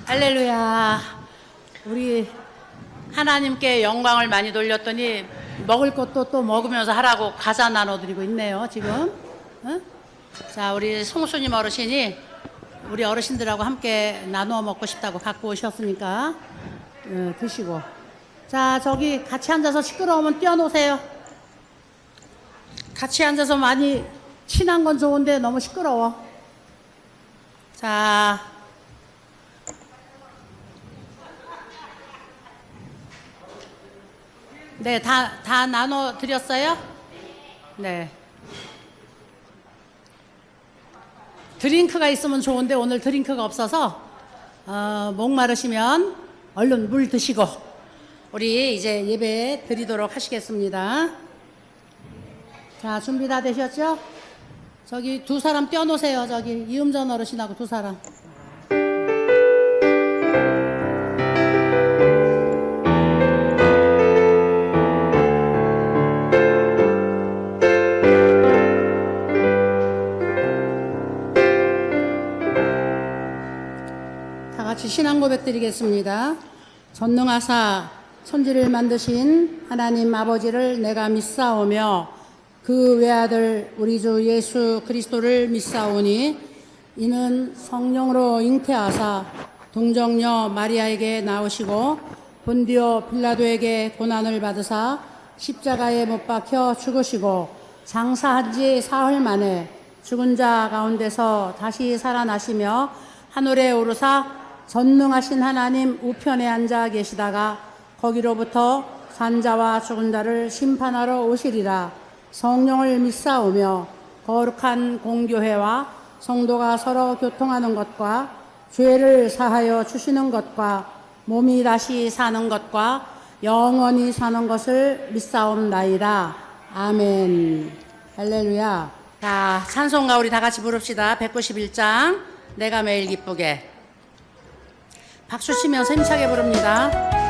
할렐루야. 우리 하나님께 영광을 많이 돌렸더니 먹을 것도 또 먹으면서 하라고 과자 나눠드리고 있네요, 지금. 응? 자, 우리 송수님 어르신이 우리 어르신들하고 함께 나누어 먹고 싶다고 갖고 오셨으니까 드시고. 자, 저기 같이 앉아서 시끄러우면 뛰어노세요. 같이 앉아서 많이 친한 건 좋은데 너무 시끄러워. 자, 네, 다 나눠 드렸어요? 네. 드링크가 있으면 좋은데 오늘 드링크가 없어서 목마르시면 얼른 물 드시고 우리 이제 예배 드리도록 하시겠습니다. 자, 준비 다 되셨죠? 저기 두 사람 떼어놓으세요. 저기 이음전 어르신하고 두 사람. 다 같이 신앙 고백 드리겠습니다. 전능하사 천지를 만드신 하나님 아버지를 내가 믿사오며 그 외아들 우리 주 예수 그리스도를 믿사오니 이는 성령으로 잉태하사 동정녀 마리아에게 나오시고 본디오 빌라도에게 고난을 받으사 십자가에 못 박혀 죽으시고 장사한 지 사흘 만에 죽은 자 가운데서 다시 살아나시며 하늘에 오르사 전능하신 하나님 우편에 앉아 계시다가 거기로부터 산자와 죽은 자를 심판하러 오시리라. 성령을 믿사오며 거룩한 공교회와 성도가 서로 교통하는 것과 죄를 사하여 주시는 것과 몸이 다시 사는 것과 영원히 사는 것을 믿사옵나이다. 아멘. 할렐루야. 자, 찬송가 우리 다 같이 부릅시다. 191장 내가 매일 기쁘게. 박수 치면서 힘차게 부릅니다.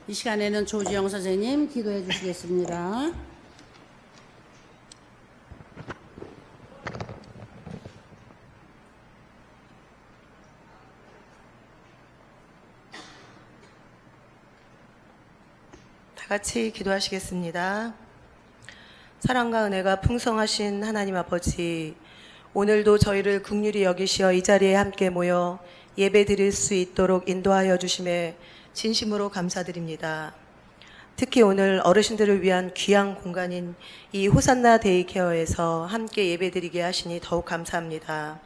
시간에는 조지영 선생님 기도해 주시겠습니다. 다 같이 기도하시겠습니다. 사랑과 은혜가 풍성하신 하나님 아버지, 오늘도 저희를 긍휼히 여기시어 이 자리에 함께 모여 예배 드릴 수 있도록 인도하여 주심에 진심으로 감사드립니다. 특히 오늘 어르신들을 위한 귀한 공간인 이 호산나 데이케어에서 함께 예배 드리게 하시니 더욱 감사합니다.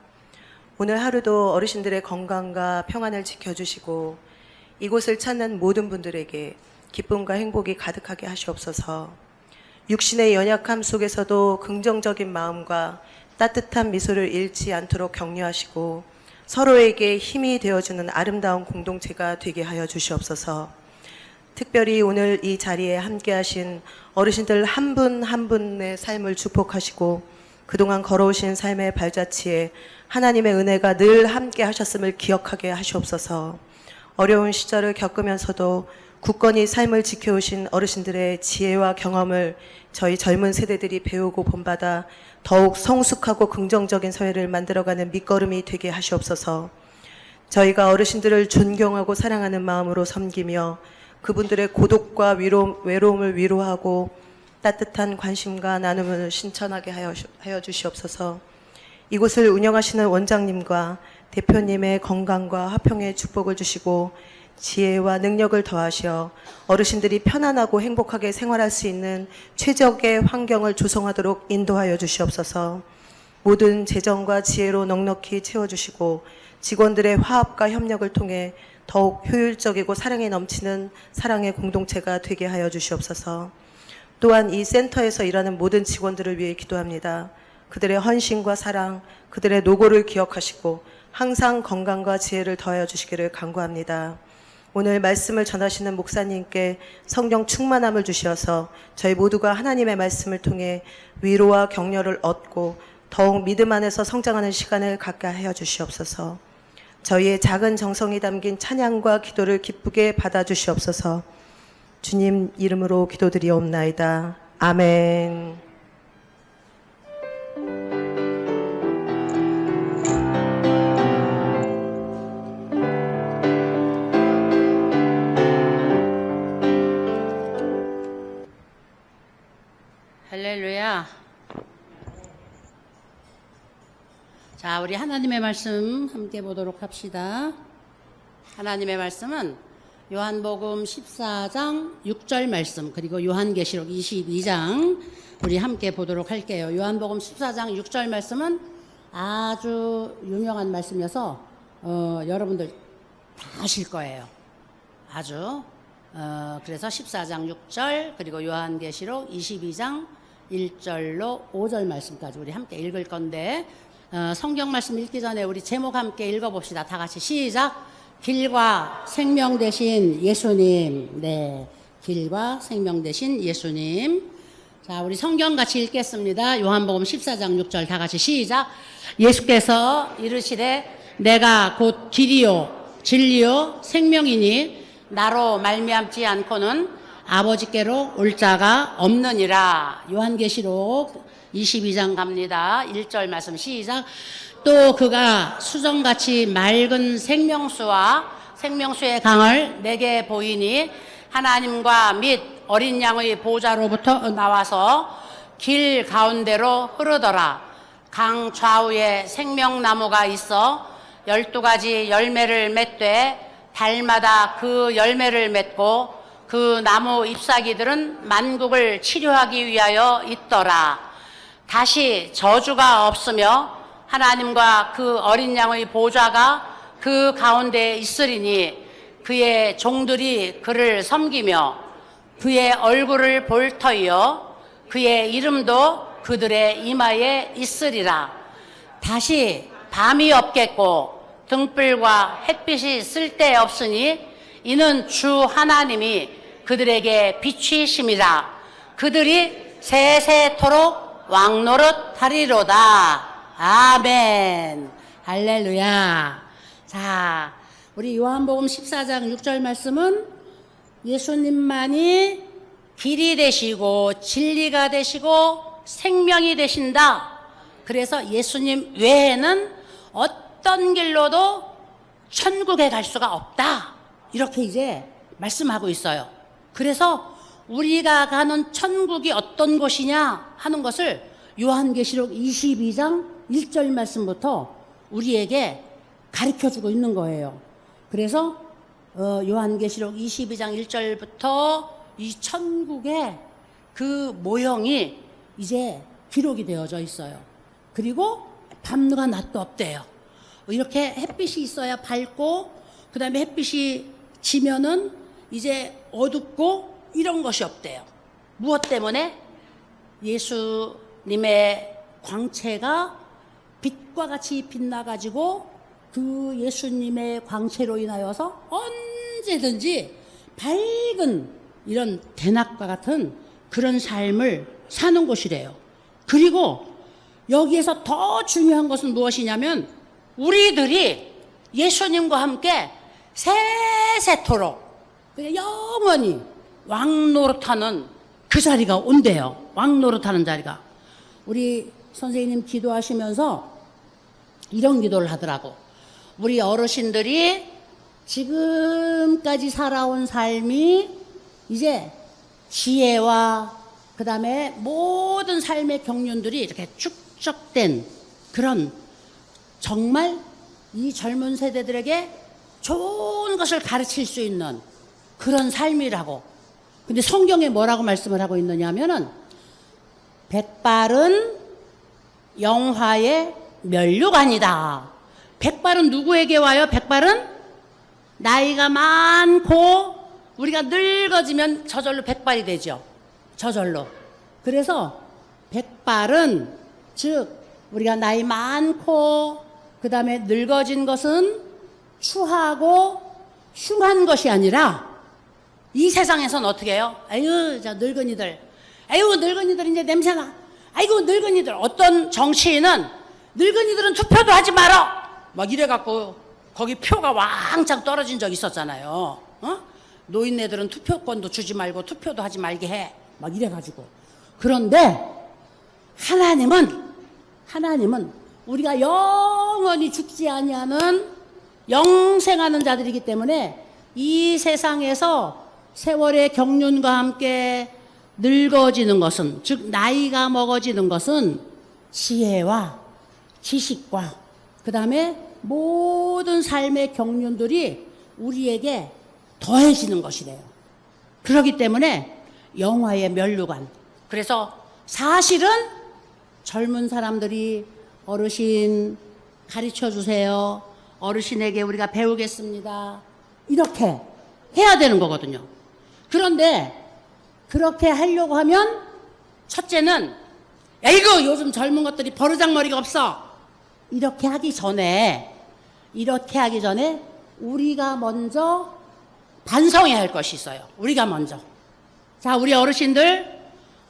오늘 하루도 어르신들의 건강과 평안을 지켜주시고 이곳을 찾는 모든 분들에게 기쁨과 행복이 가득하게 하시옵소서. 육신의 연약함 속에서도 긍정적인 마음과 따뜻한 미소를 잃지 않도록 격려하시고 서로에게 힘이 되어주는 아름다운 공동체가 되게 하여 주시옵소서. 특별히 오늘 이 자리에 함께 하신 어르신들 한 분 한 분의 삶을 축복하시고 그동안 걸어오신 삶의 발자취에 하나님의 은혜가 늘 함께 하셨음을 기억하게 하시옵소서. 어려운 시절을 겪으면서도 굳건히 삶을 지켜오신 어르신들의 지혜와 경험을 저희 젊은 세대들이 배우고 본받아 더욱 성숙하고 긍정적인 사회를 만들어가는 밑거름이 되게 하시옵소서. 저희가 어르신들을 존경하고 사랑하는 마음으로 섬기며 그분들의 고독과 외로움을 위로하고 따뜻한 관심과 나눔을 신천하게 하여 주시옵소서. 이곳을 운영하시는 원장님과 대표님의 건강과 화평의 축복을 주시고 지혜와 능력을 더하시어 어르신들이 편안하고 행복하게 생활할 수 있는 최적의 환경을 조성하도록 인도하여 주시옵소서. 모든 재정과 지혜로 넉넉히 채워주시고 직원들의 화합과 협력을 통해 더욱 효율적이고 사랑에 넘치는 사랑의 공동체가 되게 하여 주시옵소서. 또한 이 센터에서 일하는 모든 직원들을 위해 기도합니다. 그들의 헌신과 사랑, 그들의 노고를 기억하시고 항상 건강과 지혜를 더하여 주시기를 간구합니다. 오늘 말씀을 전하시는 목사님께 성령 충만함을 주시어서 저희 모두가 하나님의 말씀을 통해 위로와 격려를 얻고 더욱 믿음 안에서 성장하는 시간을 갖게 하여 주시옵소서. 저희의 작은 정성이 담긴 찬양과 기도를 기쁘게 받아주시옵소서. 주님 이름으로 기도드리옵나이다. 아멘. 할렐루야. 자, 우리 하나님의 말씀 함께 보도록 합시다. 하나님의 말씀은 요한복음 14장 6절 말씀, 그리고 요한계시록 22장 우리 함께 보도록 할게요. 요한복음 14장 6절 말씀은 아주 유명한 말씀이어서 여러분들 다 아실 거예요. 아주 그래서 14장 6절 그리고 요한계시록 22장 1절로 5절 말씀까지 우리 함께 읽을 건데 성경 말씀 읽기 전에 우리 제목 함께 읽어봅시다. 다 같이 시작. 길과 생명 되신 예수님. 네, 길과 생명 되신 예수님. 자, 우리 성경 같이 읽겠습니다. 요한복음 14장 6절 다 같이 시작. 예수께서 이르시되 내가 곧 길이요 진리요 생명이니 나로 말미암지 않고는 아버지께로 올 자가 없느니라. 요한계시록 22장 갑니다. 1절 말씀 시작. 또 그가 수정같이 맑은 생명수와 생명수의 강을 내게 보이니 하나님과 및 어린 양의 보좌로부터 나와서 길 가운데로 흐르더라. 강 좌우에 생명나무가 있어 12가지 열매를 맺되 달마다 그 열매를 맺고 그 나무 잎사귀들은 만국을 치료하기 위하여 있더라. 다시 저주가 없으며 하나님과 그 어린 양의 보좌가 그 가운데 있으리니 그의 종들이 그를 섬기며 그의 얼굴을 볼 터이요 그의 이름도 그들의 이마에 있으리라. 다시 밤이 없겠고 등불과 햇빛이 쓸데없으니 이는 주 하나님이 그들에게 빛이심이라. 그들이 세세토록 왕노릇 하리로다. 아멘. 할렐루야. 자, 우리 요한복음 14장 6절 말씀은 예수님만이 길이 되시고 진리가 되시고 생명이 되신다. 그래서 예수님 외에는 어떤 길로도 천국에 갈 수가 없다. 이렇게 이제 말씀하고 있어요. 그래서 우리가 가는 천국이 어떤 곳이냐 하는 것을 요한계시록 22장 1절 말씀부터 우리에게 가르쳐주고 있는 거예요. 그래서 요한계시록 22장 1절부터 이 천국의 그 모형이 이제 기록이 되어져 있어요. 그리고 밤과 낮도 없대요. 이렇게 햇빛이 있어야 밝고, 그 다음에 햇빛이 지면은 이제 어둡고, 이런 것이 없대요. 무엇 때문에? 예수님의 광채가 빛과 같이 빛나가지고 그 예수님의 광채로 인하여서 언제든지 밝은 이런 대낮과 같은 그런 삶을 사는 곳이래요. 그리고 여기에서 더 중요한 것은 무엇이냐면 우리들이 예수님과 함께 세세토록 영원히 왕노릇하는 그 자리가 온대요. 왕노릇하는 자리가. 우리 선생님 기도하시면서 이런 기도를 하더라고. 우리 어르신들이 지금까지 살아온 삶이 이제 지혜와 그 다음에 모든 삶의 경륜들이 이렇게 축적된 그런 정말 이 젊은 세대들에게 좋은 것을 가르칠 수 있는 그런 삶이라고. 근데 성경에 뭐라고 말씀을 하고 있느냐 하면은 백발은 영화의 면류관이다. 백발은 누구에게 와요? 백발은 나이가 많고 우리가 늙어지면 저절로 백발이 되죠. 저절로. 그래서 백발은 즉 우리가 나이 많고 그 다음에 늙어진 것은 추하고 흉한 것이 아니라 이 세상에선 어떻게 해요? 아유, 저 늙은이들. 아유, 늙은이들 이제 냄새나. 아이고, 늙은이들. 어떤 정치인은 늙은이들은 투표도 하지 마라. 막 이래갖고 거기 표가 왕창 떨어진 적 있었잖아요. 노인네들은 투표권도 주지 말고 투표도 하지 말게 해. 막 이래가지고. 그런데 하나님은 우리가 영원히 죽지 아니하는 영생하는 자들이기 때문에 이 세상에서 세월의 경륜과 함께 늙어지는 것은, 즉 나이가 먹어지는 것은 지혜와 지식과 그 다음에 모든 삶의 경륜들이 우리에게 더해지는 것이래요. 그렇기 때문에 영화의 면류관. 그래서 사실은 젊은 사람들이 어르신 가르쳐 주세요. 어르신에게 우리가 배우겠습니다. 이렇게 해야 되는 거거든요. 그런데 그렇게 하려고 하면 첫째는 야 이거 요즘 젊은 것들이 버르장머리가 없어. 이렇게 하기 전에 우리가 먼저 반성해야 할 것이 있어요. 우리가 먼저. 자, 우리 어르신들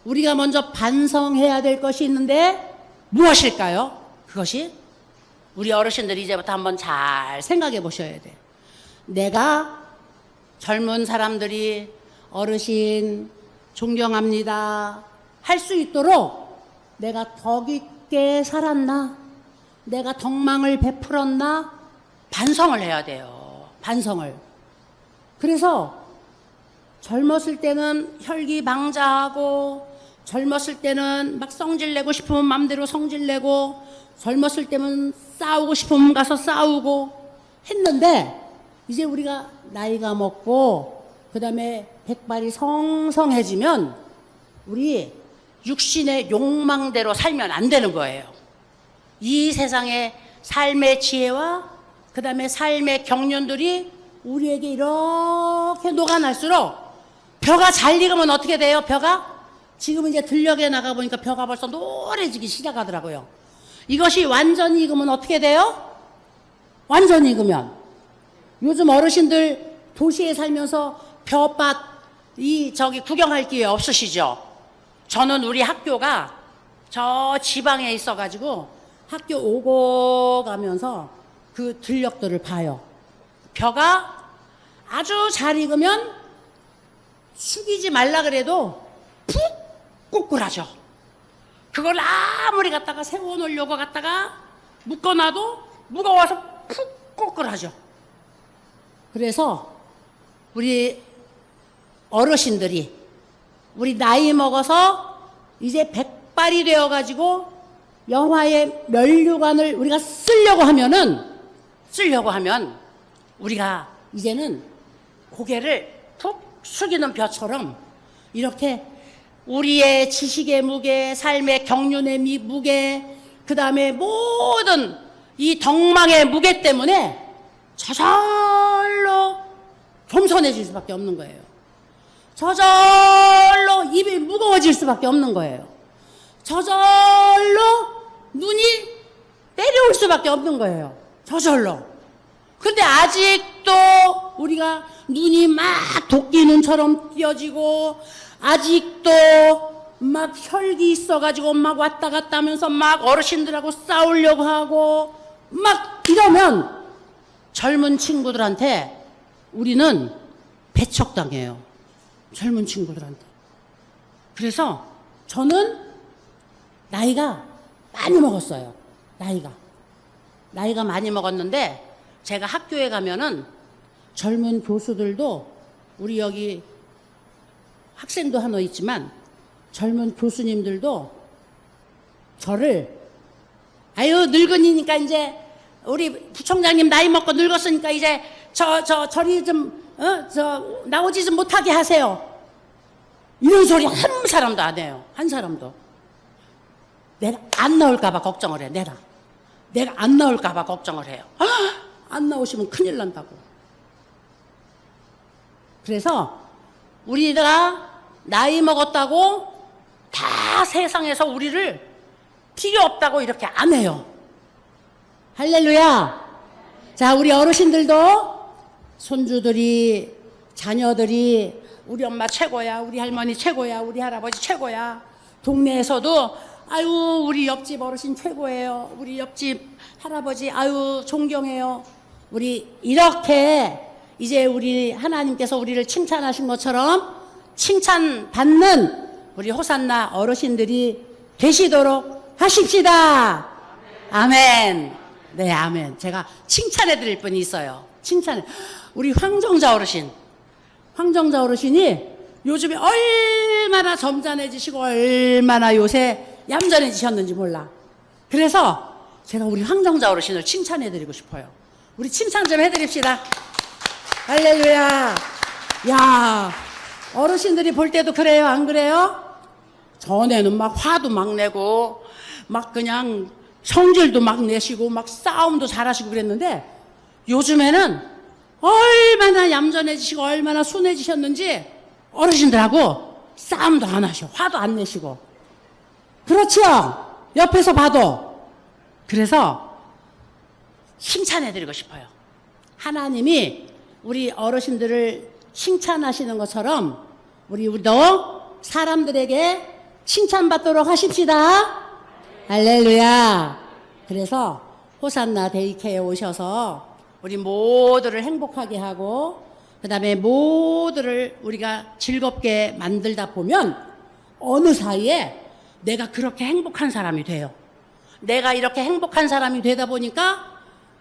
우리가 먼저 반성해야 될 것이 있는데 무엇일까요? 그것이 우리 어르신들이 이제부터 한번 잘 생각해 보셔야 돼요. 내가 젊은 사람들이 어르신 존경합니다 할 수 있도록 내가 덕 있게 살았나? 내가 덕망을 베풀었나? 반성을 해야 돼요. 반성을. 그래서 젊었을 때는 혈기방자하고 젊었을 때는 막 성질내고 싶으면 맘대로 성질내고 젊었을 때는 싸우고 싶으면 가서 싸우고 했는데 이제 우리가 나이가 먹고 그 다음에 백발이 성성해지면 우리 육신의 욕망대로 살면 안 되는 거예요. 이 세상의 삶의 지혜와 그 다음에 삶의 경륜들이 우리에게 이렇게 녹아날수록 벼가 잘 익으면 어떻게 돼요? 벼가? 지금 이제 들녘에 나가보니까 벼가 벌써 노래지기 시작하더라고요. 이것이 완전히 익으면 어떻게 돼요? 완전히 익으면 요즘 어르신들 도시에 살면서 벼밭 구경할 기회 없으시죠? 저는 우리 학교가 저 지방에 있어가지고 학교 오고 가면서 그 들녘들을 봐요. 벼가 아주 잘 익으면 숙이지 말라 그래도 푹 ቁ꾸라져. 그걸 아무리 갖다가 세워놓으려고 갖다가 묶어놔도 무거워서 푹 ቁ꾸라져. 그래서 우리 어르신들이 우리 나이 먹어서 이제 백발이 되어가지고 영화의 면류관을 우리가 쓰려고 하면 우리가 이제는 고개를 푹 숙이는 벼처럼 이렇게 우리의 지식의 무게, 삶의 경륜의 무게, 그 다음에 모든 이 덕망의 무게 때문에 저절로 겸손해질 수밖에 없는 거예요. 저절로 입이 무거워질 수밖에 없는 거예요. 저절로 눈이 내려올 수밖에 없는 거예요. 저절로. 근데 아직도 우리가 눈이 막 도끼 눈처럼 띄어지고 아직도 막 혈기 있어가지고 막 왔다 갔다 하면서 막 어르신들하고 싸우려고 하고 막 이러면 젊은 친구들한테 우리는 배척당해요. 젊은 친구들한테. 그래서 저는 나이가 많이 먹었어요. 나이가 많이 먹었는데 제가 학교에 가면은 젊은 교수들도 우리 여기 학생도 하나 있지만 젊은 교수님들도 저를 아유 늙은이니까 이제 우리 부총장님 나이 먹고 늙었으니까 이제 저리 좀 나오지 좀 못하게 하세요. 이런 소리 한 사람도 안 해요. 한 사람도. 내가 안 나올까봐 걱정을 해. 내가 안 나올까봐 걱정을 해요. 안 나오시면 큰일 난다고. 그래서 우리가 나이 먹었다고 다 세상에서 우리를 필요 없다고 이렇게 안 해요. 할렐루야. 자, 우리 어르신들도 손주들이, 자녀들이 우리 엄마 최고야, 우리 할머니 최고야, 우리 할아버지 최고야. 동네에서도 아유 우리 옆집 어르신 최고예요. 우리 옆집 할아버지 아유 존경해요. 우리 이렇게 이제 우리 하나님께서 우리를 칭찬하신 것처럼 칭찬받는 우리 호산나 어르신들이 되시도록 하십시다. 아멘. 네, 아멘. 제가 칭찬해 드릴 분이 있어요. 칭찬해. 우리 황정자 어르신이 요즘에 얼마나 점잖해지시고 얼마나 요새 얌전해지셨는지 몰라. 그래서 제가 우리 황정자 어르신을 칭찬해 드리고 싶어요. 우리 칭찬 좀 해드립시다. 할렐루야. 야, 어르신들이 볼 때도 그래요? 안 그래요? 전에는 막 화도 막 내고 막 그냥 성질도 막 내시고 막 싸움도 잘하시고 그랬는데 요즘에는 얼마나 얌전해지시고 얼마나 순해지셨는지 어르신들하고 싸움도 안 하셔. 화도 안 내시고. 그렇죠? 옆에서 봐도. 그래서 칭찬해드리고 싶어요. 하나님이 우리 어르신들을 칭찬하시는 것처럼 우리도 사람들에게 칭찬받도록 하십시다. 할렐루야. 그래서 호산나 데이케어에 오셔서 우리 모두를 행복하게 하고 그 다음에 모두를 우리가 즐겁게 만들다 보면 어느 사이에 내가 그렇게 행복한 사람이 돼요. 내가 이렇게 행복한 사람이 되다 보니까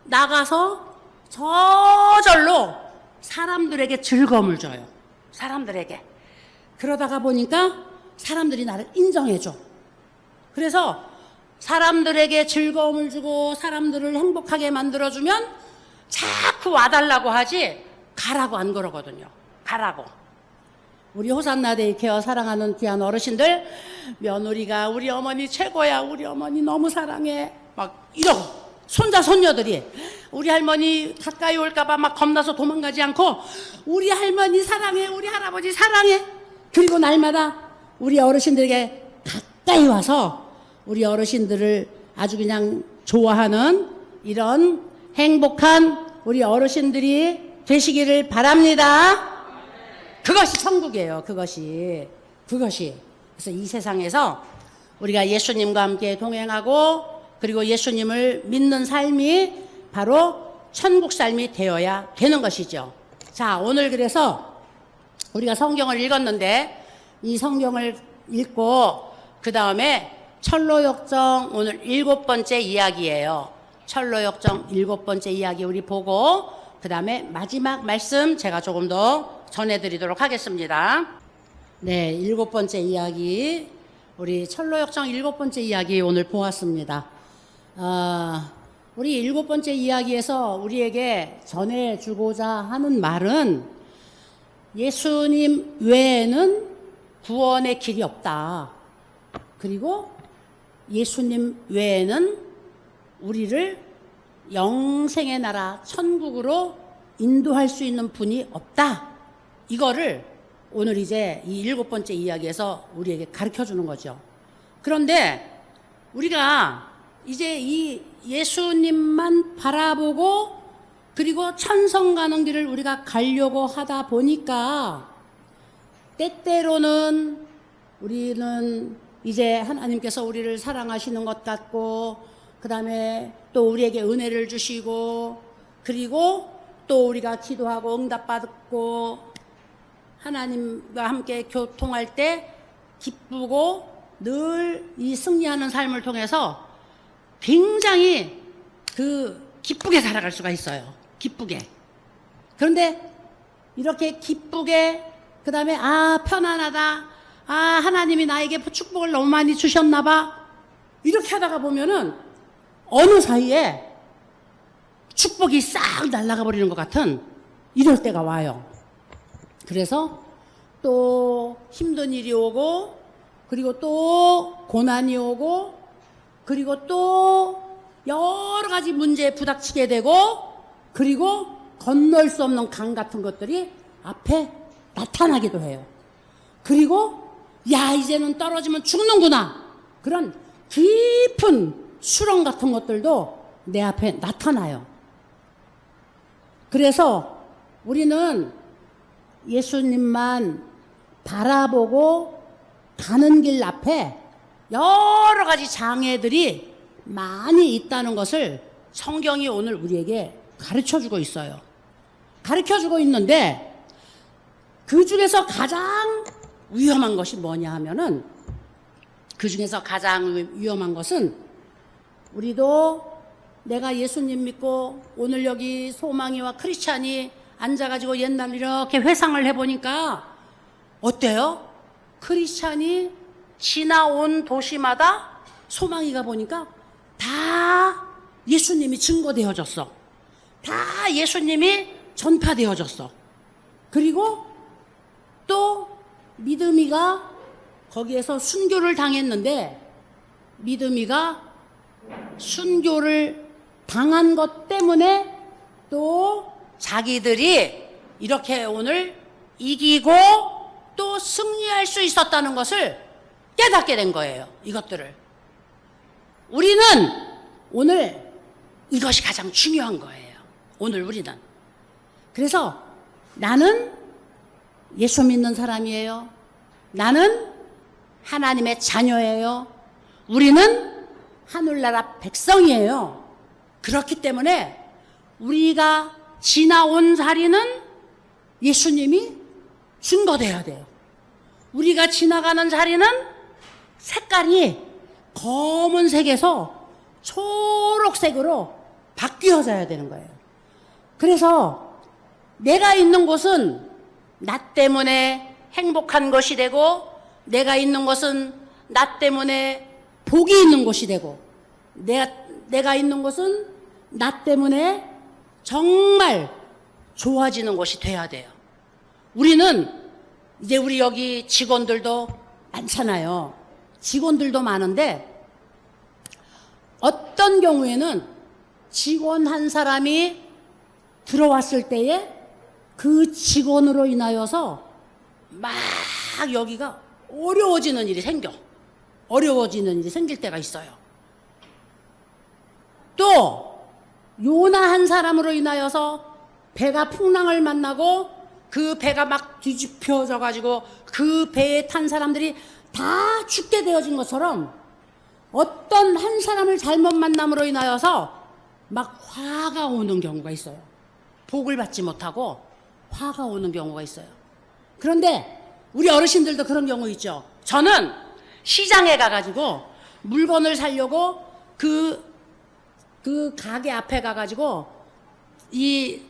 나가서 저절로 사람들에게 즐거움을 줘요. 사람들에게. 그러다가 보니까 사람들이 나를 인정해줘. 그래서 사람들에게 즐거움을 주고 사람들을 행복하게 만들어주면 자꾸 와달라고 하지 가라고 안 그러거든요. 가라고. 우리 호산나 데이케어 사랑하는 귀한 어르신들, 며느리가 우리 어머니 최고야, 우리 어머니 너무 사랑해 막 이러고, 손자 손녀들이 우리 할머니 가까이 올까봐 막 겁나서 도망가지 않고 우리 할머니 사랑해, 우리 할아버지 사랑해. 그리고 날마다 우리 어르신들에게 가까이 와서 우리 어르신들을 아주 그냥 좋아하는 이런 행복한 우리 어르신들이 되시기를 바랍니다. 그것이 천국이에요. 그것이. 그래서 이 세상에서 우리가 예수님과 함께 동행하고 그리고 예수님을 믿는 삶이 바로 천국 삶이 되어야 되는 것이죠. 자, 오늘 그래서 우리가 성경을 읽었는데 이 성경을 읽고 그 다음에 철로역정 오늘 7번째 이야기예요. 철로역정 7번째 이야기 우리 보고 그 다음에 마지막 말씀 제가 조금 더 전해드리도록 하겠습니다. 네, 7번째 이야기, 우리 철로역정 7번째 이야기 오늘 보았습니다. 우리 7번째 이야기에서 우리에게 전해주고자 하는 말은 예수님 외에는 구원의 길이 없다. 그리고 예수님 외에는 우리를 영생의 나라 천국으로 인도할 수 있는 분이 없다. 이거를 오늘 이제 이 7번째 이야기에서 우리에게 가르쳐 주는 거죠. 그런데 우리가 이제 이 예수님만 바라보고 그리고 천성 가는 길을 우리가 가려고 하다 보니까 때때로는 우리는 이제 하나님께서 우리를 사랑하시는 것 같고, 그 다음에 또 우리에게 은혜를 주시고, 그리고 또 우리가 기도하고 응답받고 하나님과 함께 교통할 때 기쁘고 늘 이 승리하는 삶을 통해서 굉장히 기쁘게 살아갈 수가 있어요. 기쁘게. 그런데 이렇게 기쁘게, 그 다음에 편안하다, 하나님이 나에게 축복을 너무 많이 주셨나 봐, 이렇게 하다가 보면은 어느 사이에 축복이 싹 날아가 버리는 것 같은 이럴 때가 와요. 그래서 또 힘든 일이 오고, 그리고 또 고난이 오고, 그리고 또 여러 가지 문제에 부닥치게 되고, 그리고 건널 수 없는 강 같은 것들이 앞에 나타나기도 해요. 그리고 이제는 떨어지면 죽는구나, 그런 깊은 수렁 같은 것들도 내 앞에 나타나요. 그래서 우리는 예수님만 바라보고 가는 길 앞에 여러 가지 장애들이 많이 있다는 것을 성경이 오늘 우리에게 가르쳐주고 있어요. 가르쳐주고 있는데 그 중에서 가장 위험한 것이 뭐냐 하면은, 그 중에서 가장 위험한 것은, 우리도 내가 예수님 믿고 오늘 여기 소망이와 크리스찬이 앉아가지고 옛날 이렇게 회상을 해보니까 어때요? 크리스찬이 지나온 도시마다 소망이가 보니까 다 예수님이 증거되어졌어. 다 예수님이 전파되어졌어. 그리고 또 믿음이가 거기에서 순교를 당했는데, 믿음이가 순교를 당한 것 때문에 또 자기들이 이렇게 오늘 이기고 또 승리할 수 있었다는 것을 깨닫게 된 거예요. 이것들을. 우리는 오늘 이것이 가장 중요한 거예요. 오늘 우리는. 그래서 나는 예수 믿는 사람이에요. 나는 하나님의 자녀예요. 우리는 하늘나라 백성이에요. 그렇기 때문에 우리가 지나온 자리는 예수님이 증거돼야 돼요. 우리가 지나가는 자리는 색깔이 검은색에서 초록색으로 바뀌어져야 되는 거예요. 그래서 내가 있는 곳은 나 때문에 행복한 것이 되고, 내가 있는 곳은 나 때문에 복이 있는 곳이 되고, 내가 있는 곳은 나 때문에 정말 좋아지는 곳이 돼야 돼요. 우리는 이제 우리 여기 직원들도 많잖아요. 직원들도 많은데 어떤 경우에는 직원 한 사람이 들어왔을 때에 그 직원으로 인하여서 막 여기가 어려워지는 일이 생길 때가 있어요. 또 요나 한 사람으로 인하여서 배가 풍랑을 만나고 그 배가 막 뒤집혀져 가지고 그 배에 탄 사람들이 다 죽게 되어진 것처럼, 어떤 한 사람을 잘못 만남으로 인하여서 막 화가 오는 경우가 있어요. 복을 받지 못하고 화가 오는 경우가 있어요. 그런데 우리 어르신들도 그런 경우 있죠. 저는 시장에 가가지고 물건을 사려고 그 가게 앞에 가가지고 이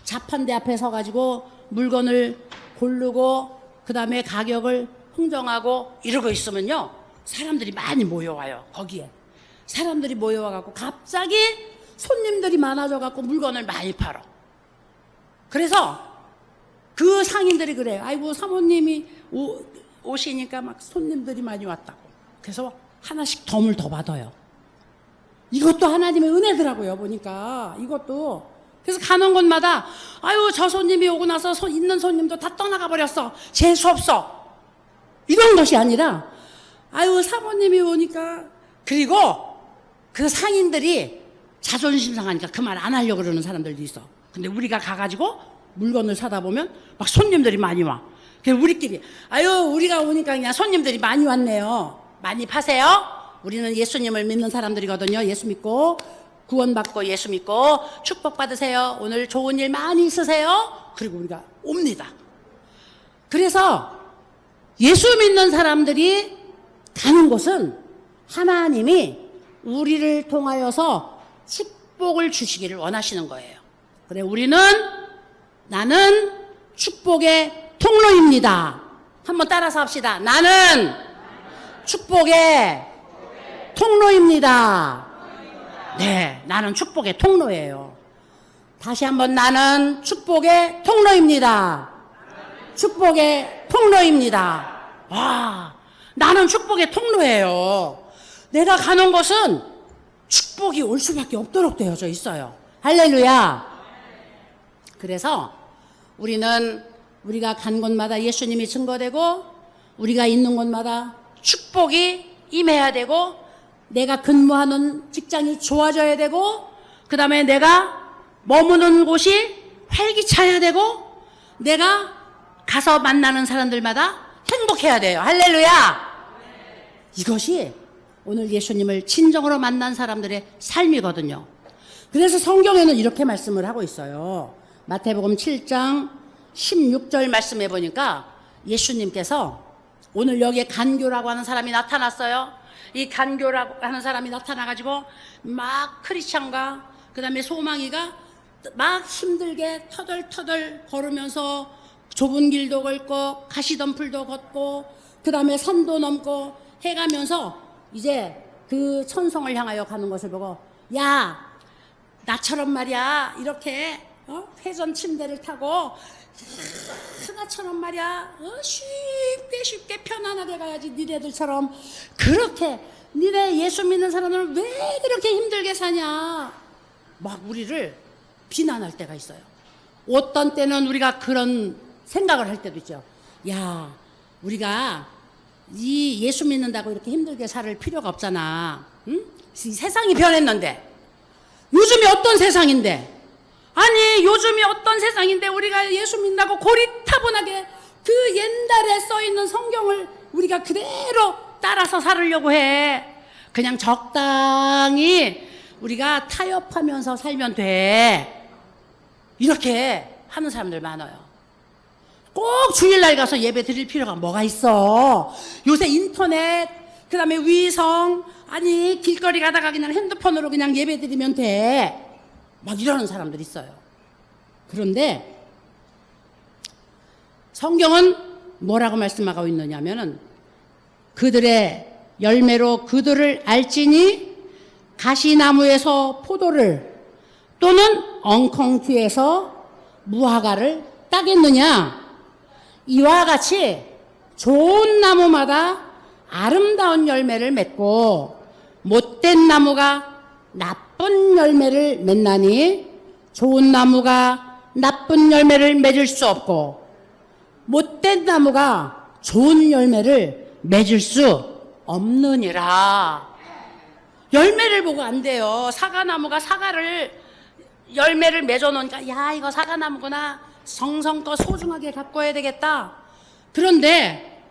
자판대 앞에 서가지고 물건을 고르고 그 다음에 가격을 흥정하고 이러고 있으면요, 사람들이 많이 모여와요. 거기에 사람들이 모여와갖고 갑자기 손님들이 많아져갖고 물건을 많이 팔어. 그래서 그 상인들이 그래요. 아이고, 사모님이 오시니까 막 손님들이 많이 왔다고. 그래서 하나씩 덤을 더 받아요. 이것도 하나님의 은혜더라고요, 보니까. 이것도. 그래서 가는 곳마다, 아유, 저 손님이 오고 나서 있는 손님도 다 떠나가 버렸어. 재수 없어. 이런 것이 아니라, 아유, 사모님이 오니까. 그리고 그 상인들이 자존심 상하니까 그 말 안 하려고 그러는 사람들도 있어. 근데 우리가 가가지고 물건을 사다 보면 막 손님들이 많이 와. 그래서 우리끼리, 아유, 우리가 오니까 그냥 손님들이 많이 왔네요. 많이 파세요. 우리는 예수님을 믿는 사람들이거든요. 예수 믿고 구원받고 예수 믿고 축복 받으세요. 오늘 좋은 일 많이 있으세요. 그리고 우리가 옵니다. 그래서 예수 믿는 사람들이 가는 곳은 하나님이 우리를 통하여서 축복을 주시기를 원하시는 거예요. 그래, 나는 축복의 통로입니다. 한번 따라서 합시다. 나는 축복의 통로입니다. 네, 나는 축복의 통로예요. 다시 한번, 나는 축복의 통로입니다. 축복의 통로입니다. 와, 나는 축복의 통로예요. 내가 가는 곳은 축복이 올 수밖에 없도록 되어져 있어요. 할렐루야. 그래서 우리가 간 곳마다 예수님이 증거되고, 우리가 있는 곳마다 축복이 임해야 되고, 내가 근무하는 직장이 좋아져야 되고, 그 다음에 내가 머무는 곳이 활기차야 되고, 내가 가서 만나는 사람들마다 행복해야 돼요. 할렐루야. 이것이 오늘 예수님을 진정으로 만난 사람들의 삶이거든요. 그래서 성경에는 이렇게 말씀을 하고 있어요. 마태복음 7장 16절 말씀해 보니까 예수님께서 오늘 여기에 간교라고 하는 사람이 나타났어요. 이 간교라고 하는 사람이 나타나가지고 막 크리스찬과 그 다음에 소망이가 막 힘들게 터덜터덜 걸으면서 좁은 길도 걷고 가시덤불도 걷고 그 다음에 산도 넘고 해가면서 이제 그 천성을 향하여 가는 것을 보고, 야, 나처럼 말이야, 이렇게 회전 침대를 타고 하나처럼 말이야, 쉽게 편안하게 가야지. 니네들처럼 그렇게, 니네 예수 믿는 사람들은 왜 그렇게 힘들게 사냐, 막 우리를 비난할 때가 있어요. 어떤 때는 우리가 그런 생각을 할 때도 있죠. 야, 우리가 이 예수 믿는다고 이렇게 힘들게 살 필요가 없잖아. 응? 세상이 변했는데, 요즘이 어떤 세상인데, 아니, 요즘이 어떤 세상인데 우리가 예수 믿는다고 고리타분하게 그 옛날에 써있는 성경을 우리가 그대로 따라서 살으려고 해. 그냥 적당히 우리가 타협하면서 살면 돼. 이렇게 하는 사람들 많아요. 꼭 주일날 가서 예배 드릴 필요가 뭐가 있어. 요새 인터넷, 그 다음에 위성, 아니 길거리 가다가 그냥 핸드폰으로 그냥 예배 드리면 돼. 막 이러는 사람들 있어요. 그런데 성경은 뭐라고 말씀하고 있느냐면은, 그들의 열매로 그들을 알지니 가시나무에서 포도를 또는 엉겅퀴에서 무화과를 따겠느냐. 이와 같이 좋은 나무마다 아름다운 열매를 맺고 못된 나무가 나쁜 열매를 맺나니, 좋은 나무가 나쁜 열매를 맺을 수 없고 못된 나무가 좋은 열매를 맺을 수 없느니라. 열매를 보고 안 돼요. 사과나무가 열매를 맺어놓으니까, 야, 이거 사과나무구나, 정성껏 소중하게 가꿔야 되겠다. 그런데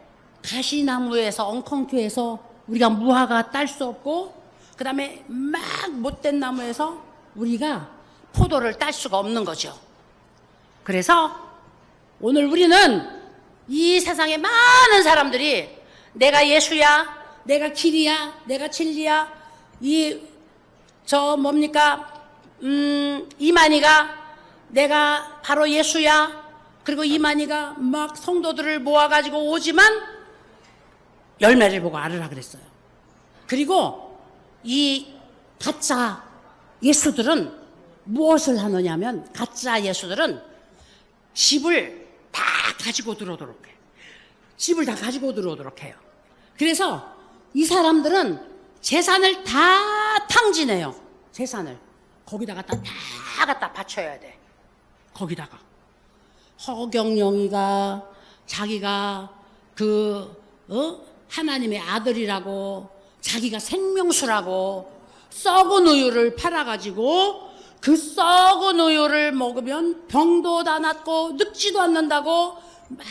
가시나무에서, 엉겅퀴에서 우리가 무화과 딸 수 없고, 그 다음에 막 못된 나무에서 우리가 포도를 딸 수가 없는 거죠. 그래서 오늘 우리는 이 세상에 많은 사람들이 내가 예수야, 내가 길이야, 내가 진리야, 이만희가 내가 바로 예수야, 그리고 이만희가 막 성도들을 모아가지고 오지만 열매를 보고 알으라 그랬어요. 그리고 이 가짜 예수들은 무엇을 하느냐면, 가짜 예수들은 집을 다 가지고 들어오도록 해요. 집을 다 가지고 들어오도록 해요. 그래서 이 사람들은 재산을 다 탕진해요. 재산을 거기다가 다 갖다 바쳐야 돼. 거기다가 허경영이가 자기가 하나님의 아들이라고, 자기가 생명수라고 썩은 우유를 팔아가지고 그 썩은 우유를 먹으면 병도 다 낫고 늙지도 않는다고 막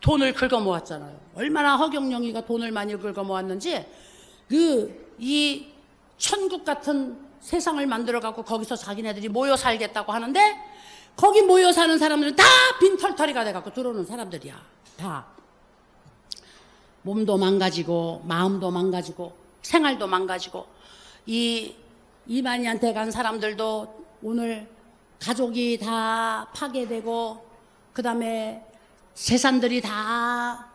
돈을 긁어 모았잖아요. 얼마나 허경영이가 돈을 많이 긁어 모았는지, 이 천국 같은 세상을 만들어 갖고 거기서 자기네들이 모여 살겠다고 하는데, 거기 모여 사는 사람들은 다 빈털터리가 돼 갖고 들어오는 사람들이야. 다 몸도 망가지고 마음도 망가지고 생활도 망가지고, 이 이만희한테 간 사람들도 오늘 가족이 다 파괴되고, 그 다음에 재산들이 다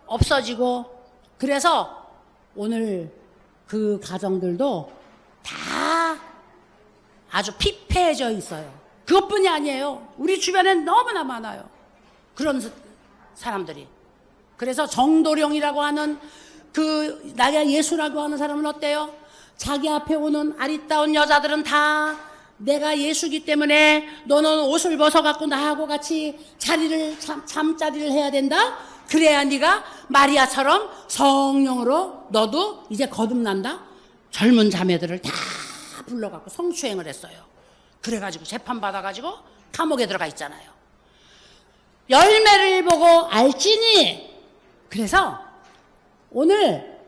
없어지고, 그래서 오늘 그 가정들도 다 아주 피폐해져 있어요. 그것뿐이 아니에요. 우리 주변엔 너무나 많아요. 그런 사람들이. 그래서 정도령이라고 하는 나가 예수라고 하는 사람은 어때요? 자기 앞에 오는 아리따운 여자들은 다 내가 예수기 때문에 너는 옷을 벗어갖고 나하고 같이 잠자리를 해야 된다? 그래야 네가 마리아처럼 성령으로 너도 이제 거듭난다? 젊은 자매들을 다 불러갖고 성추행을 했어요. 그래가지고 재판받아가지고 감옥에 들어가 있잖아요. 열매를 보고 알지니. 그래서 오늘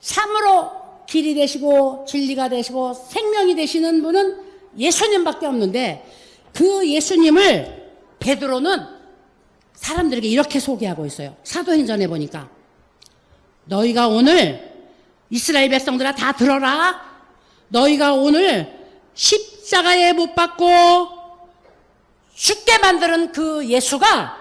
참으로 길이 되시고 진리가 되시고 생명이 되시는 분은 예수님밖에 없는데, 그 예수님을 베드로는 사람들에게 이렇게 소개하고 있어요. 사도행전에 보니까, 너희가 오늘 이스라엘 백성들아 다 들어라. 너희가 오늘 십자가에 못 박고 죽게 만드는 그 예수가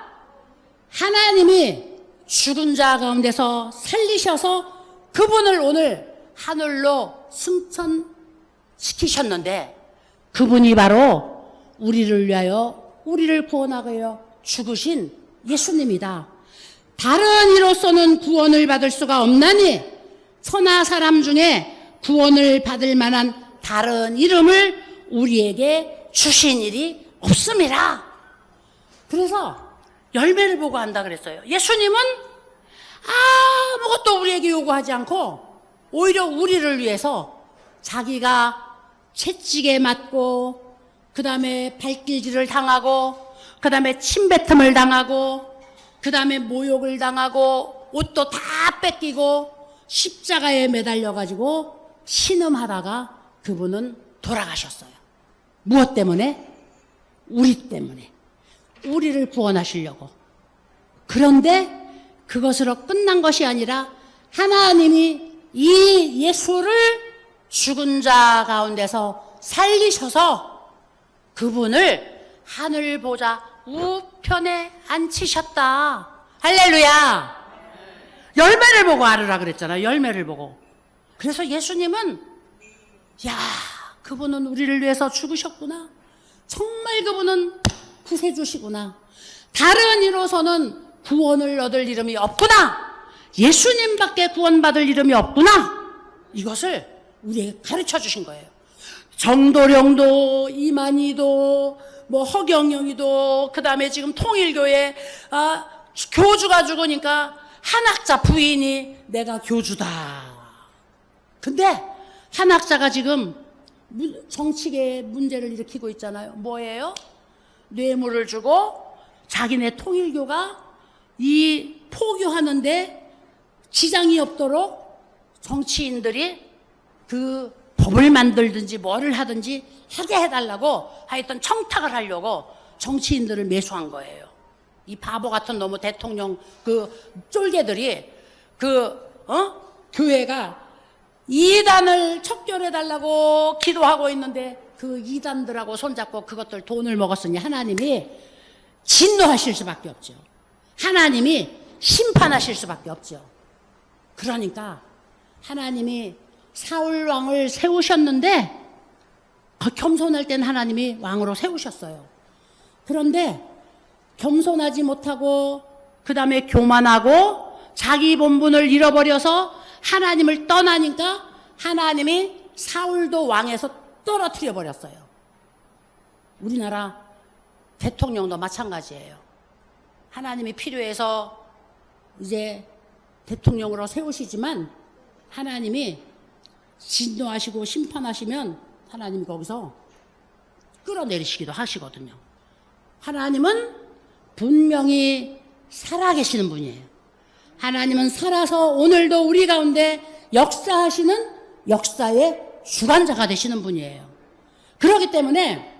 하나님이 죽은 자 가운데서 살리셔서 그분을 오늘 하늘로 승천시키셨는데, 그분이 바로 우리를 위하여 우리를 구원하기 위하여 죽으신 예수님이다. 다른 이로서는 구원을 받을 수가 없나니 천하 사람 중에 구원을 받을 만한 다른 이름을 우리에게 주신 일이 없음이라. 그래서 열매를 보고 한다 그랬어요. 예수님은 아무것도 우리에게 요구하지 않고 오히려 우리를 위해서 자기가 채찍에 맞고, 그 다음에 발길질을 당하고, 그 다음에 침뱉음을 당하고, 그 다음에 모욕을 당하고, 옷도 다 뺏기고 십자가에 매달려가지고 신음하다가 그분은 돌아가셨어요. 무엇 때문에? 우리 때문에. 우리를 구원하시려고. 그런데 그것으로 끝난 것이 아니라 하나님이 이 예수를 죽은 자 가운데서 살리셔서 그분을 하늘 보좌 우편에 앉히셨다. 할렐루야. 열매를 보고 알으라 그랬잖아요. 열매를 보고. 그래서 예수님은 그분은 우리를 위해서 죽으셨구나. 정말 그분은 구세주시구나. 다른 이로서는 구원을 얻을 이름이 없구나. 예수님밖에 구원받을 이름이 없구나. 이것을 우리에게 가르쳐 주신 거예요. 정도령도, 이만희도, 허경영이도, 그 다음에 지금 통일교회 교주가 죽으니까 한학자 부인이 내가 교주다. 근데 한학자가 지금 정치계에 문제를 일으키고 있잖아요. 뭐예요? 뇌물을 주고 자기네 통일교가 이 포교하는데 지장이 없도록 정치인들이 그 법을 만들든지 뭐를 하든지 하게 해달라고 하여튼 청탁을 하려고 정치인들을 매수한 거예요. 이 바보 같은 놈의 대통령 쫄개들이 교회가 이단을 척결해달라고 기도하고 있는데 그 이단들하고 손잡고 그것들 돈을 먹었으니 하나님이 진노하실 수밖에 없죠. 하나님이 심판하실 수밖에 없죠. 그러니까 하나님이 사울 왕을 세우셨는데 겸손할 땐 하나님이 왕으로 세우셨어요. 그런데 겸손하지 못하고 그 다음에 교만하고 자기 본분을 잃어버려서 하나님을 떠나니까 하나님이 사울도 왕에서 떨어뜨려 버렸어요. 우리나라 대통령도 마찬가지예요. 하나님이 필요해서 이제 대통령으로 세우시지만 하나님이 진노하시고 심판하시면 하나님이 거기서 끌어내리시기도 하시거든요. 하나님은 분명히 살아계시는 분이에요. 하나님은 살아서 오늘도 우리 가운데 역사하시는 역사의 주관자가 되시는 분이에요. 그렇기 때문에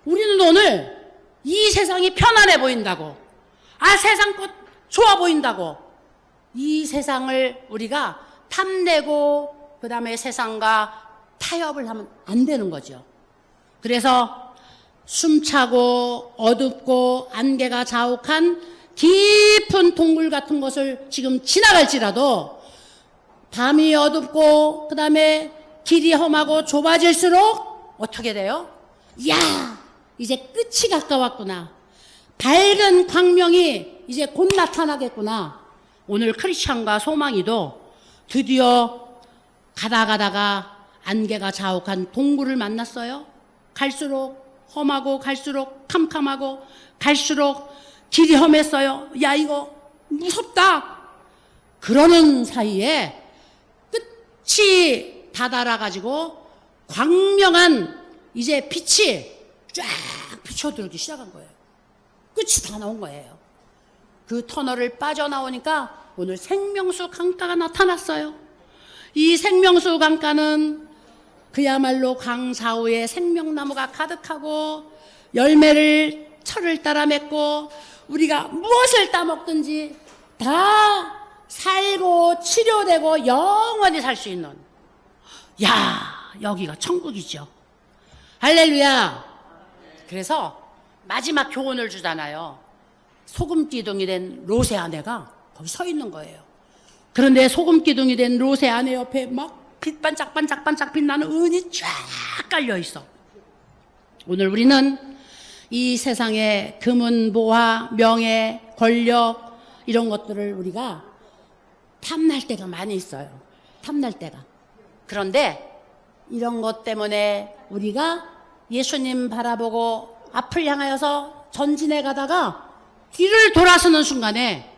우리는 오늘 이 세상이 편안해 보인다고, 세상 것 좋아 보인다고 이 세상을 우리가 탐내고 그 다음에 세상과 타협을 하면 안 되는 거죠. 그래서 숨차고 어둡고 안개가 자욱한 깊은 동굴 같은 것을 지금 지나갈지라도 밤이 어둡고 그 다음에 길이 험하고 좁아질수록 어떻게 돼요? 야, 이제 끝이 가까웠구나. 밝은 광명이 이제 곧 나타나겠구나. 오늘 크리스찬과 소망이도 드디어 가다가 안개가 자욱한 동굴을 만났어요. 갈수록 험하고 갈수록 캄캄하고 갈수록 길이 험했어요. 야, 이거 무섭다. 그러는 사이에 끝이 다다라가지고 광명한 이제 빛이 쫙 비춰들기 시작한 거예요. 끝이 다 나온 거예요. 그 터널을 빠져나오니까 오늘 생명수 강가가 나타났어요. 이 생명수 강가는 그야말로 강사후에 생명나무가 가득하고 열매를 철을 따라 맺고 우리가 무엇을 따먹든지 다 살고 치료되고 영원히 살 수 있는, 야, 여기가 천국이죠. 할렐루야. 그래서 마지막 교훈을 주잖아요. 소금 기둥이 된 롯의 아내가 거기 서 있는 거예요. 그런데 소금 기둥이 된 롯의 아내 옆에 막 빛 반짝반짝 빛나는 은이 쫙 깔려 있어. 오늘 우리는 이 세상의 금은 보화, 명예, 권력 이런 것들을 우리가 탐날 때가 많이 있어요. 탐날 때가. 그런데 이런 것 때문에 우리가 예수님 바라보고 앞을 향하여서 전진해 가다가 뒤를 돌아서는 순간에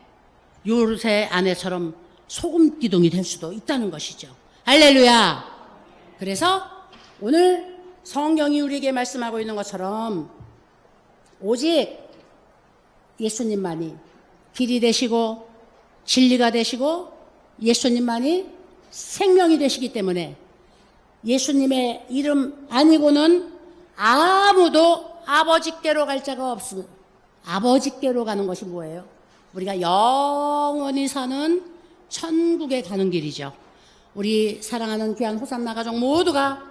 롯의 아내처럼 소금 기둥이 될 수도 있다는 것이죠. 할렐루야. 그래서 오늘 성경이 우리에게 말씀하고 있는 것처럼 오직 예수님만이 길이 되시고 진리가 되시고 예수님만이 생명이 되시기 때문에 예수님의 이름 아니고는 아무도 아버지께로 갈 자가 없습니다. 아버지께로 가는 것이 뭐예요? 우리가 영원히 사는 천국에 가는 길이죠. 우리 사랑하는 귀한 호산나 가족 모두가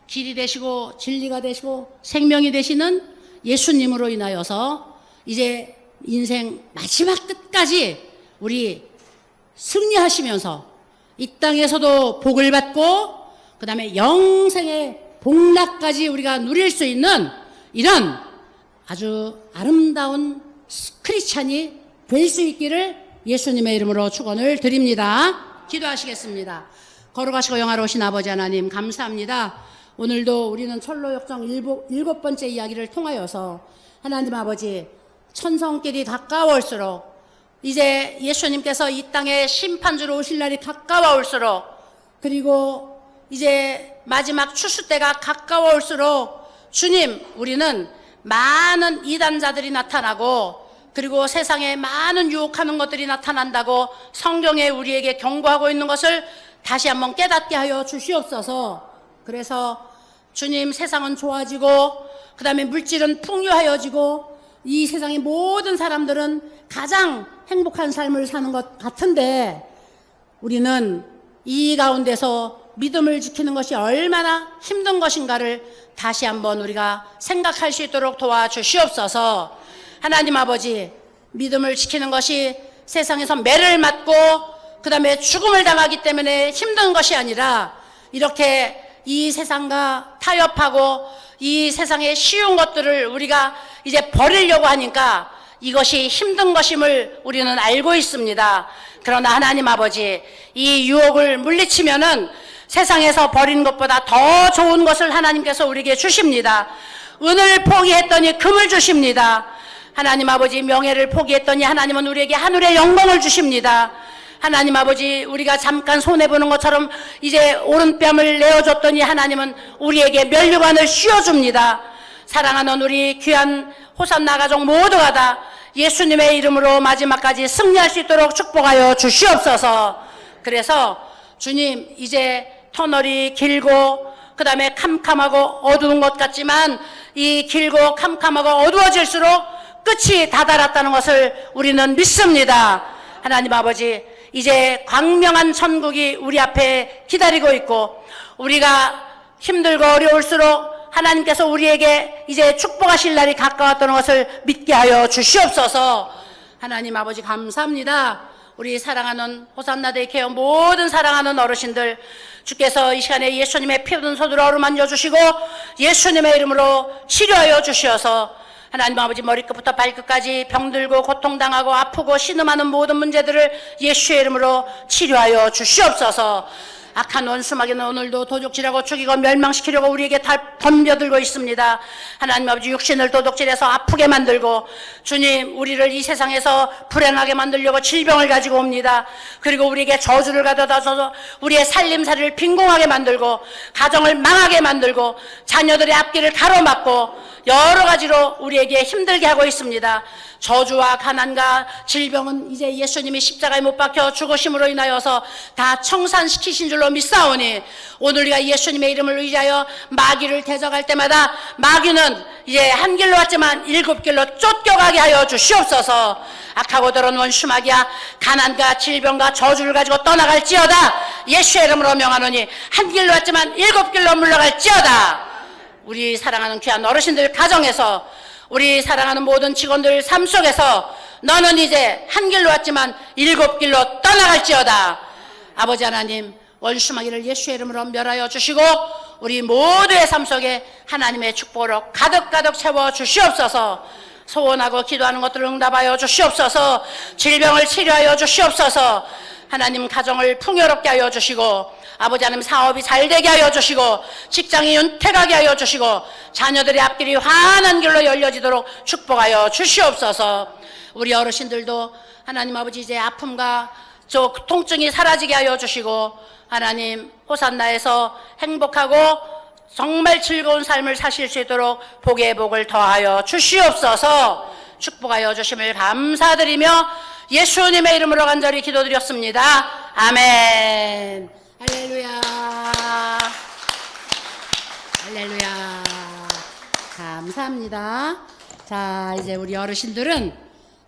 길이 되시고 진리가 되시고 생명이 되시는 예수님으로 인하여서 이제 인생 마지막 끝까지 우리 승리하시면서 이 땅에서도 복을 받고 그 다음에 영생의 복락까지 우리가 누릴 수 있는 이런 아주 아름다운 크리스찬이 될 수 있기를 예수님의 이름으로 축원을 드립니다. 기도하시겠습니다. 거룩하시고 영화로우신 아버지 하나님 감사합니다. 오늘도 우리는 철로역정 7번째 이야기를 통하여서 하나님 아버지 천성길이 가까울수록 이제 예수님께서 이 땅에 심판주로 오실 날이 가까워올수록 그리고 이제 마지막 추수 때가 가까워올수록 주님, 우리는 많은 이단자들이 나타나고 그리고 세상에 많은 유혹하는 것들이 나타난다고 성경에 우리에게 경고하고 있는 것을 다시 한번 깨닫게 하여 주시옵소서. 그래서 주님, 세상은 좋아지고 그 다음에 물질은 풍요하여지고 이 세상의 모든 사람들은 가장 행복한 삶을 사는 것 같은데 우리는 이 가운데서 믿음을 지키는 것이 얼마나 힘든 것인가를 다시 한번 우리가 생각할 수 있도록 도와주시옵소서. 하나님 아버지, 믿음을 지키는 것이 세상에서 매를 맞고 그 다음에 죽음을 당하기 때문에 힘든 것이 아니라 이렇게 이 세상과 타협하고 이 세상의 쉬운 것들을 우리가 이제 버리려고 하니까 이것이 힘든 것임을 우리는 알고 있습니다. 그러나 하나님 아버지, 이 유혹을 물리치면은 세상에서 버린 것보다 더 좋은 것을 하나님께서 우리에게 주십니다. 은을 포기했더니 금을 주십니다. 하나님 아버지, 명예를 포기했더니 하나님은 우리에게 하늘의 영광을 주십니다. 하나님 아버지, 우리가 잠깐 손해보는 것처럼 이제 오른뺨을 내어줬더니 하나님은 우리에게 면류관을 씌워줍니다. 사랑하는 우리 귀한 호산나 가족 모두가 다 예수님의 이름으로 마지막까지 승리할 수 있도록 축복하여 주시옵소서. 그래서 주님, 이제 터널이 길고 그 다음에 캄캄하고 어두운 것 같지만 이 길고 캄캄하고 어두워질수록 끝이 다다랐다는 것을 우리는 믿습니다. 하나님 아버지, 이제 광명한 천국이 우리 앞에 기다리고 있고 우리가 힘들고 어려울수록 하나님께서 우리에게 이제 축복하실 날이 가까웠다는 것을 믿게 하여 주시옵소서. 하나님 아버지 감사합니다. 우리 사랑하는 호산나 데이케어 모든 사랑하는 어르신들, 주께서 이 시간에 예수님의 피 묻은 손으로 어루만져 주시고 예수님의 이름으로 치료하여 주시어서 하나님 아버지, 머리끝부터 발끝까지 병들고 고통당하고 아프고 신음하는 모든 문제들을 예수의 이름으로 치료하여 주시옵소서. 악한 원수마귀는 오늘도 도둑질하고 죽이고 멸망시키려고 우리에게 다 덤벼들고 있습니다. 하나님 아버지, 육신을 도둑질해서 아프게 만들고 주님, 우리를 이 세상에서 불행하게 만들려고 질병을 가지고 옵니다. 그리고 우리에게 저주를 가져다 줘서 우리의 살림살이를 빈공하게 만들고 가정을 망하게 만들고 자녀들의 앞길을 가로막고 여러 가지로 우리에게 힘들게 하고 있습니다. 저주와 가난과 질병은 이제 예수님이 십자가에 못 박혀 죽으심으로 인하여서 다 청산시키신 줄로 믿사오니 오늘 우리가 예수님의 이름을 의지하여 마귀를 대적할 때마다 마귀는 이제 한 길로 왔지만 7길로 쫓겨가게 하여 주시옵소서. 악하고 더러운 원수 마귀야, 가난과 질병과 저주를 가지고 떠나갈지어다. 예수의 이름으로 명하노니 한 길로 왔지만 7길로 물러갈지어다. 우리 사랑하는 귀한 어르신들 가정에서, 우리 사랑하는 모든 직원들 삶 속에서 너는 이제 한 길로 왔지만 7길로 떠나갈지어다. 아버지 하나님, 원수마귀를 예수의 이름으로 멸하여 주시고 우리 모두의 삶 속에 하나님의 축복으로 가득가득 채워 주시옵소서. 소원하고 기도하는 것들을 응답하여 주시옵소서. 질병을 치료하여 주시옵소서. 하나님, 가정을 풍요롭게 하여 주시고 아버지 하나님, 사업이 잘 되게 하여 주시고 직장이 윤택하게 하여 주시고 자녀들의 앞길이 환한 길로 열려지도록 축복하여 주시옵소서. 우리 어르신들도 하나님 아버지, 이제 아픔과 저 통증이 사라지게 하여 주시고 하나님, 호산나에서 행복하고 정말 즐거운 삶을 사실 수 있도록 복의 복을 더하여 주시옵소서. 축복하여 주심을 감사드리며 예수님의 이름으로 간절히 기도드렸습니다. 아멘. 할렐루야. 할렐루야. 감사합니다. 자, 이제 우리 어르신들은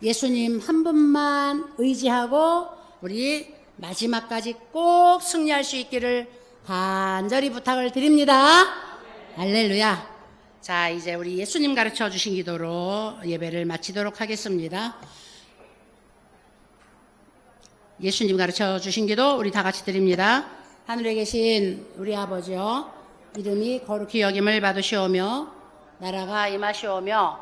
예수님 한 분만 의지하고 우리 마지막까지 꼭 승리할 수 있기를 간절히 부탁을 드립니다. 할렐루야. 자, 이제 우리 예수님 가르쳐 주신 기도로 예배를 마치도록 하겠습니다. 예수님 가르쳐 주신 기도 우리 다 같이 드립니다. 하늘에 계신 우리 아버지여, 이름이 거룩히 여김을 받으시오며 나라가 임하시오며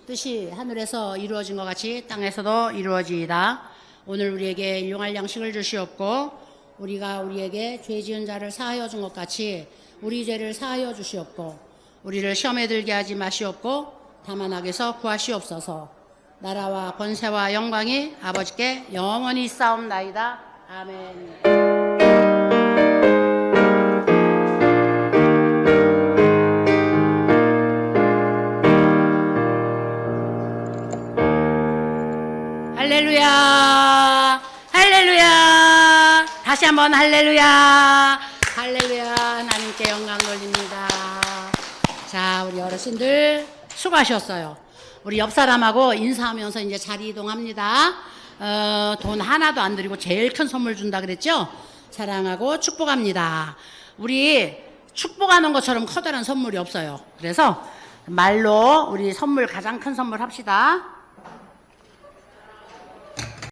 뜻이 하늘에서 이루어진 것 같이 땅에서도 이루어지이다. 오늘 우리에게 일용할 양식을 주시옵고 우리가 우리에게 죄 지은 자를 사하여 준 것 같이 우리 죄를 사하여 주시옵고 우리를 시험에 들게 하지 마시옵고 다만 악에서 구하시옵소서. 나라와 권세와 영광이 아버지께 영원히 있사옵나이다. 아멘. 할렐루야. 할렐루야. 다시 한번 할렐루야. 할렐루야. 하나님께 영광 돌립니다. 자, 우리 어르신들 수고하셨어요. 우리 옆 사람하고 인사하면서 이제 자리 이동합니다. 돈 하나도 안 드리고 제일 큰 선물 준다 그랬죠? 사랑하고 축복합니다. 우리 축복하는 것처럼 커다란 선물이 없어요. 그래서 말로 우리 선물, 가장 큰 선물 합시다.